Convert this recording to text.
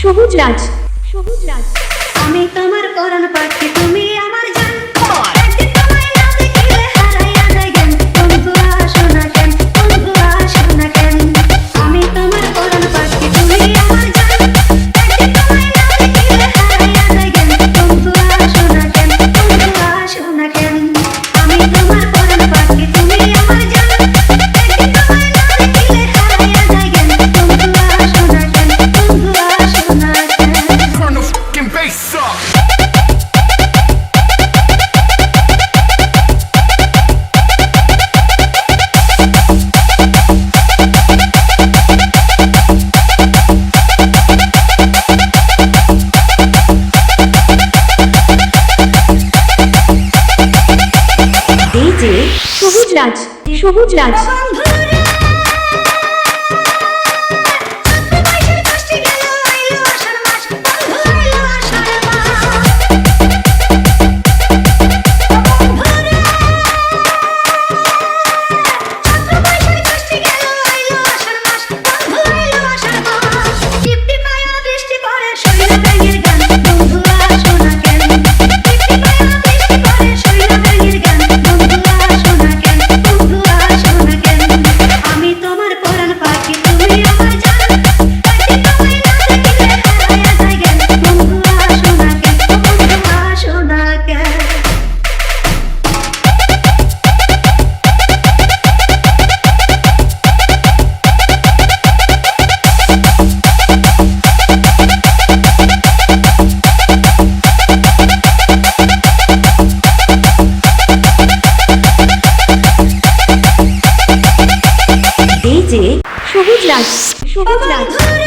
সবুজ রাজ, সবুজ রাজ। আমি তোমার পরাণ পাখি, তুমি আমার জান। একদিন তোমায় না দেখিলে হারাইয়া যায় জ্ঞান। বন্ধু আসো না কেন, বন্ধু আসো না কেন। আমি তোমার পরাণ পাখি, তুমি আমার জান। একদিন তোমায় না দেখিলে হারাইয়া যায় জ্ঞান। বন্ধু আসো না কেন, বন্ধু আসো না কেন। আমি তোমার পরাণ পাখি, তুমি আমার জান। একদিন তোমায় না দেখিলে হারাইয়া যায় জ্ঞান। বন্ধু আসো না কেন, বন্ধু আসো না কেন। Turn the fucking bass up. DJ সবুজ রাজ, সবুজ রাজ। আমি তোমার পরাণ পাখি, তুমি আমার জান। একদিন তোমায় না দেখিলে হারাইয়া যায় জ্ঞান। বন্ধু আসো না কেন, বন্ধু আসো না কেন। DJ সবুজ রাজ, সবুজ রাজ।